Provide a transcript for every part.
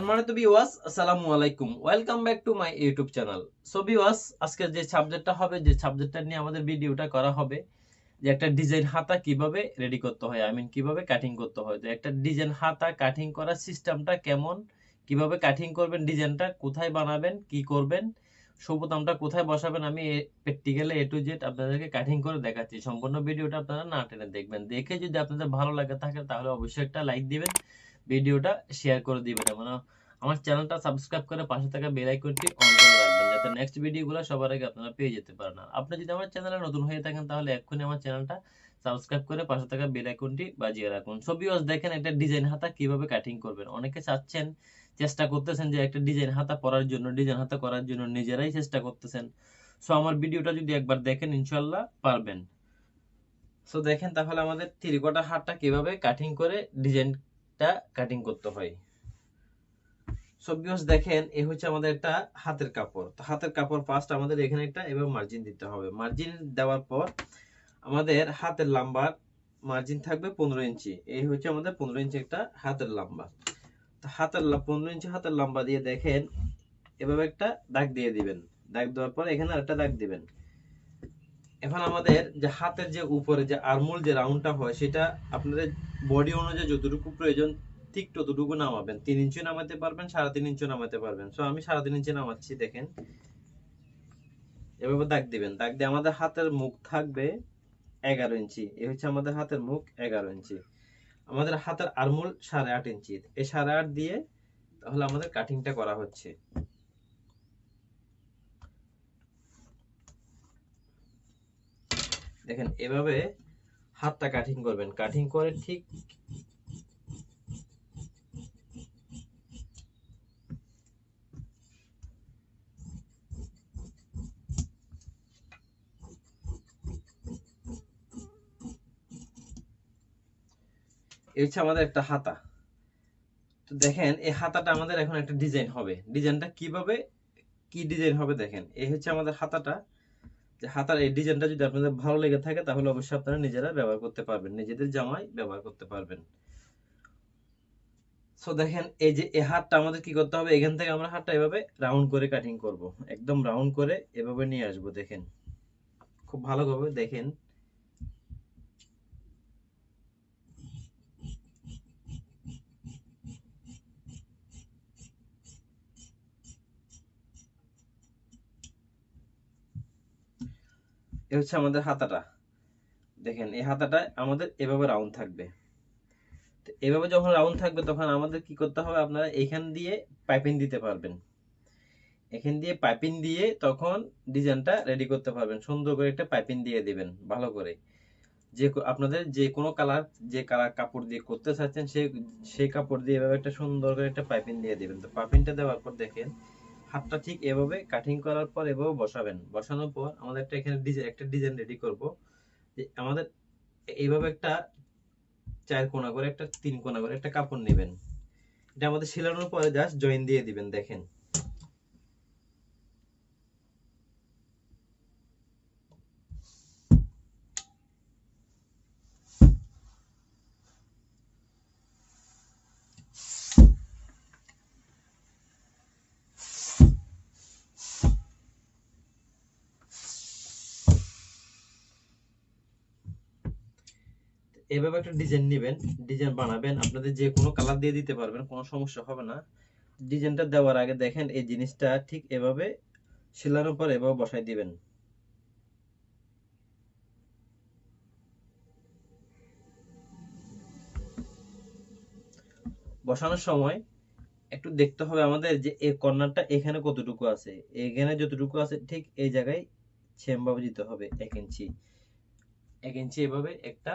সম্মানিত ভিউয়ার্স, আসসালামু আলাইকুম। Welcome back to my YouTube channel. So viewers, আজকে যে সাবজেক্টটা হবে, যে সাবজেক্টটা নিয়ে আমাদের ভিডিওটা করা হবে, যে একটা ডিজাইন হাতা কিভাবে রেডি করতে হয়, কিভাবে কাটিং করতে হয়। তো একটা ডিজাইন হাতা কাটিং করার সিস্টেমটা কেমন, কিভাবে কাটিং করবেন, ডিজাইনটা কোথায় বানাবেন, কি করবেন, বোতামটা কোথায় বসাবেন, আমি প্র্যাকটিক্যালি এ টু জেড আপনাদেরকে কাটিং করে দেখাচ্ছি। সম্পূর্ণ ভিডিওটা আপনারা না টেনে দেখবেন। দেখে যদি আপনাদের ভালো লাগে থাকে তাহলে অবশ্যই একটা লাইক দিবেন, ভিডিওটা শেয়ার করে দিবেন এবং আমার চ্যানেলটা সাবস্ক্রাইব করে পাশে থাকা বেল আইকনটি অন করে রাখবেন, যাতে নেক্সট ভিডিওগুলো সবার আগে আপনারা পেয়ে যেতে পারেন। আর আপনি যদি আমার চ্যানেলে নতুন হয়ে থাকেন তাহলে এক্ষুনি আমার চ্যানেলটা সাবস্ক্রাইব করে পাশে থাকা বেল আইকনটি বাজিয়ে রাখুন। সো ভিউয়ার্স, দেখেন একটা ডিজাইন হাতা কিভাবে কাটিং করবেন। অনেকে চাচ্ছেন, চেষ্টা করতেছেন যে একটা ডিজাইন হাতা পরার জন্য, ডিজাইন হাতা করার জন্য নিজেরাই চেষ্টা করতেছেন। সো আমার ভিডিওটা যদি একবার দেখেন ইনশাল্লাহ পারবেন। সো দেখেন তাহলে আমাদের টেরিকটা হাতটা কিভাবে কাটিং করে ডিজাইনটা কাটিং করতে হয়। সো ভিউয়ার্স, দেখেন এই হচ্ছে আমাদের একটা হাতের কাপড়। তো হাতের কাপড় ফার্স্ট আমাদের এখানে একটা এভাবে মার্জিন দিতে হবে। মার্জিন দেওয়ার পর আমাদের হাতের লম্বা মার্জিন থাকবে 15 ইঞ্চি। এই হচ্ছে আমাদের 15 ইঞ্চি একটা হাতের লম্বা। তো 15 ইঞ্চি হাতের লম্বা দিয়ে দেখেন এভাবে একটা দাগ দিয়ে দিবেন। দাগ দেওয়ার পর এখানে আরেকটা দাগ দিবেন। এখন আমাদের যে হাতের যে উপরে যে আর্মহোল যে রাউন্ডটা হয়, সেটা আপনাদের বডি অনুযায়ী যতটুকু প্রয়োজন ঠিক ততটুকু নামাবেন। 3 ইঞ্চি নামাতে পারবেন, 3.5 ইঞ্চি নামাতে পারবেন। সো আমি 3.5 ইঞ্চি নামাচ্ছি। দেখেন এভাবে দাগ দিবেন। দাগ দিয়ে আমাদের হাতের মুখ থাকবে 11 ইঞ্চি। এই হচ্ছে আমাদের হাতের মুখ 11 ইঞ্চি। আমাদের হাতের আর্মহোল 8.5 ইঞ্চি। এই 8.5 দিয়ে তাহলে আমাদের কাটিংটা করা হচ্ছে। দেখেন এভাবে হাতটা কাটিং করবেন। কাটিং করে ঠিক এই হচ্ছে আমাদের একটা হাতা। তো দেখেন এই হাতাটা আমাদের এখন একটা ডিজাইন হবে। ডিজাইনটা কিভাবে কি ডিজাইন হবে দেখেন। এই হচ্ছে আমাদের হাতাটা। যে হাতার এই ডিজাইনটা যদি আপনাদের ভালো লেগে থাকে তাহলে অবশ্যই আপনারা নিজেরা ব্যবহার করতে পারবেন, নিজেদের জামায় ব্যবহার করতে পারবেন। সো দেখেন এই যে এই হাতটা আমাদের কি করতে হবে, এখান থেকে আমরা হাতটা এভাবে রাউন্ড করে কাটিং করব। একদম রাউন্ড করে এভাবে নিয়ে আসবো। দেখেন খুব ভালোভাবে দেখেন। এই হচ্ছে আমাদের হাতাটা। দেখেন এই হাতাটা আমাদের এভাবে রাউন্ড থাকবে। তো এভাবে যখন রাউন্ড থাকবে তখন আমাদের কি করতে হবে, আপনারা এখান দিয়ে পাইপিং দিতে পারবেন। এখান দিয়ে পাইপিং দিয়ে তখন ডিজাইনটা রেডি করতে পারবেন। সুন্দর করে একটা পাইপিং দিয়ে দিবেন ভালো করে। যে আপনাদের যে কোনো কালার, যে কালার কাপড় দিয়ে করতে চাচ্ছেন সেই কাপড় দিয়ে এভাবে একটা সুন্দর করে একটা পাইপিং দিয়ে দিবেন। তো পাইপিংটা দেওয়ার পর দেখেন হাতটা ঠিক এভাবে কাটিং করার পর এভাবে বসাবেন। বসানোর পর আমাদের এখানে একটা ডিজাইন রেডি করব। যে আমাদের এইভাবে একটা 4 কোণা করে, একটা 3 কোণা করে একটা কাপড় নেবেন। এটা আমাদের সেলানোর পরে জাস্ট জয়েন দিয়ে দিবেন। দেখেন এভাবে একটা ডিজাইন নেবেন, ডিজাইন বানাবেন। আপনাদের যে কোনো কালার দিয়ে দিতে পারবেন, কোনো সমস্যা হবে না। ডিজাইনটা দেওয়ার আগে দেখেন এই জিনিসটা ঠিক এভাবে সেলানোর পর এভাবে বসাই দিবেন। বসানোর সময় একটু দেখতে হবে আমাদের যে এই কর্নারটা এখানে কতটুকু আছে। এখানে যতটুকু আছে ঠিক এই জায়গায় সেম ভাবে দিতে হবে। 1 ইঞ্চি 1 ইঞ্চি এভাবে একটা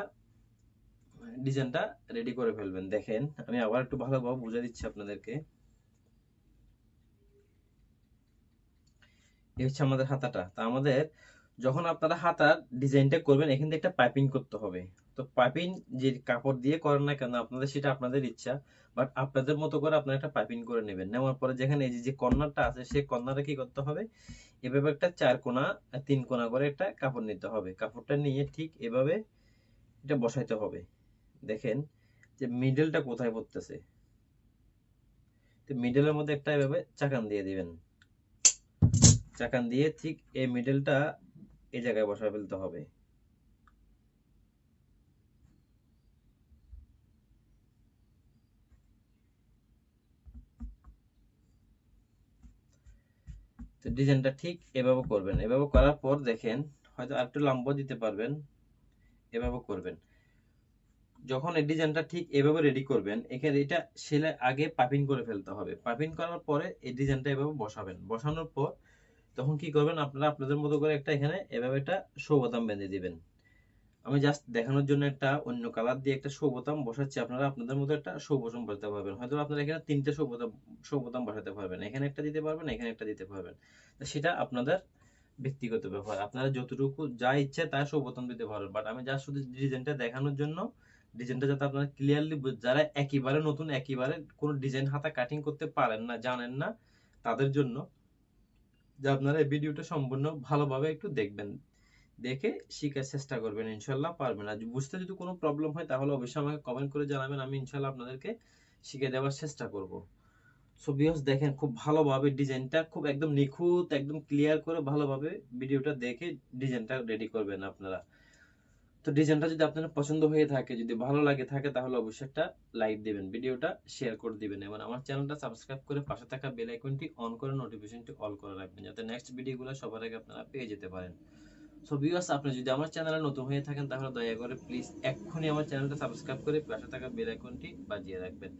ডিজাইনটা রেডি করে ফেলবেন। দেখেন আমি আবার একটু ভালোভাবে বুঝিয়ে দিচ্ছি আপনাদেরকে। এই হচ্ছে আমাদের হাতাটা। তা আমাদের যখন আপনারা হাতার ডিজাইনটা করবেন এখান থেকে একটা পাইপিং করতে হবে। তো পাইপিং যে কাপড় দিয়ে করেন না কেন আপনাদের, সেটা আপনাদের ইচ্ছা। বাট আপনাদের মতো করে আপনারা একটা পাইপিং করে নেবেন। নেওয়ার পরে যেখানে এই যে কর্নারটা আছে সেই কর্নারে কি করতে হবে, এভাবে একটা 4 কোণা 3 কোণা করে একটা কাপড় নিতে হবে। কাপড়টা নিয়ে ঠিক এভাবে এটা বসাইতে হবে। দেখেন যে মিডলটা কোথায় পড়তেছে। তো মিডলের মধ্যে একটা এভাবে চাকান দিয়ে দিবেন, চাকান দিয়ে ঠিক এই মিডলটা এই জায়গায় বসায় ফেলতে হবে। তো ডিজাইনটা ঠিক এভাবে করবেন। এভাবে করার পর দেখেন হয়তো আরেকটু লম্বা দিতে পারবেন, এভাবে করবেন। যখন এই ডিজাইনটা ঠিক এভাবে রেডি করবেন, এখানে এটা সেলাই আগে পাইপিং করে ফেলতে হবে। পাইপিং করার পরে এই ডিজাইনটা এভাবে বসাবেন। বসানোর পর তখন কি করবেন, আপনারা আপনাদের মতো করে একটা এখানে এভাবে একটা শো বোতাম বেঁধে দিবেন। আমি জাস্ট দেখানোর জন্য একটা অন্য কালার দিয়ে একটা শো বোতাম বসাচ্ছি, আপনারা আপনাদের মতো একটা শো বোতাম বসাতে পারবেন। হয়তো আপনারা এখানে তিনটে শো বোতাম বসাতে পারবেন, এখানে একটা দিতে পারবেন, এখানে একটা দিতে পারবেন। তো সেটা আপনাদের ব্যক্তিগত ব্যাপার, আপনারা যতটুকু যা ইচ্ছে তাই শো বোতাম দিতে পারবেন। বাট আমি জাস্ট শুধু ডিজাইনটা দেখানোর জন্য, ডিজাইনটা যাতে আপনারা ক্লিয়ারলি, যারা একেবারে নতুন, একেবারে কোনো ডিজাইন হাতা কাটিং করতে পারেন না, জানেন না, তাদের জন্য যে আপনারা এই ভিডিওটা সম্পূর্ণ ভালোভাবে একটু দেখবেন, দেখে শিখার চেষ্টা করবেন, ইনশাল্লাহ পারবেন। আর বুঝতে যদি কোনো প্রবলেম হয় তাহলে অবশ্যই আমাকে কমেন্ট করে জানাবেন, আমি ইনশাল্লাহ আপনাদেরকে শিখে দেওয়ার চেষ্টা করব। সো ভিউয়ার্স দেখেন খুব ভালোভাবে ডিজাইনটা খুব একদম নিখুঁত, একদম ক্লিয়ার করে ভালোভাবে ভিডিওটা দেখে ডিজাইনটা রেডি করবেন আপনারা। তো ডিজাইনটা যদি আপনার পছন্দ হয়ে থাকে, যদি ভালো লাগে থাকে, তাহলে অবশ্যই একটা লাইক দিবেন, ভিডিওটা শেয়ার করে দিবেন এবং আমার চ্যানেলটা সাবস্ক্রাইব করে পাশে থাকা বেল আইকনটি অন করে নোটিফিকেশনটি অল করে রাখবেন, যাতে নেক্সট ভিডিওগুলো সবার আগে আপনারা পেয়ে যেতে পারেন। সো ভিউয়ার্স আপনি যদি আমার চ্যানেলে নতুন হয়ে থাকেন তাহলে দয়া করে প্লিজ এক্ষুনি আমার চ্যানেলটা সাবস্ক্রাইব করে পাশে থাকা বেল আইকনটি বাজিয়ে রাখবেন।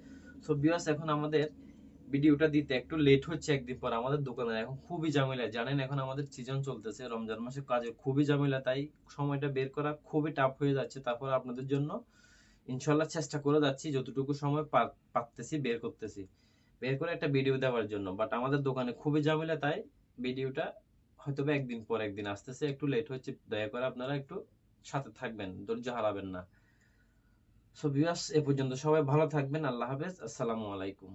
সো ভিউয়ার্স এখন আমাদের ভিডিওটা দিতে একটু লেট হচ্ছে, একদিন পর আমাদের দোকানে এখন খুবই ঝামেলা, জানেন এখন আমাদের সিজন চলতেছে, রমজান মাসে কাজে খুবই ঝামেলা, তাই সময়টা বের করা খুবই টাফ হয়ে যাচ্ছে। তারপর আপনাদের জন্য ইনশাল্লাহ চেষ্টা করে যাচ্ছি, যতটুকু সময় পারতেছি বের করতেছি, বের করে একটা ভিডিও দেওয়ার জন্য। বাট আমাদের দোকানে খুবই ঝামেলা, তাই ভিডিওটা হয়তো বা একদিন পর একদিন আসতেছে, একটু লেট হচ্ছে, দয়া করে আপনারা একটু সাথে থাকবেন, ধৈর্য হারাবেন না। সো ভিউয়ার্স এ পর্যন্ত সবাই ভালো থাকবেন, আল্লাহ হাফেজ, আসসালামু আলাইকুম।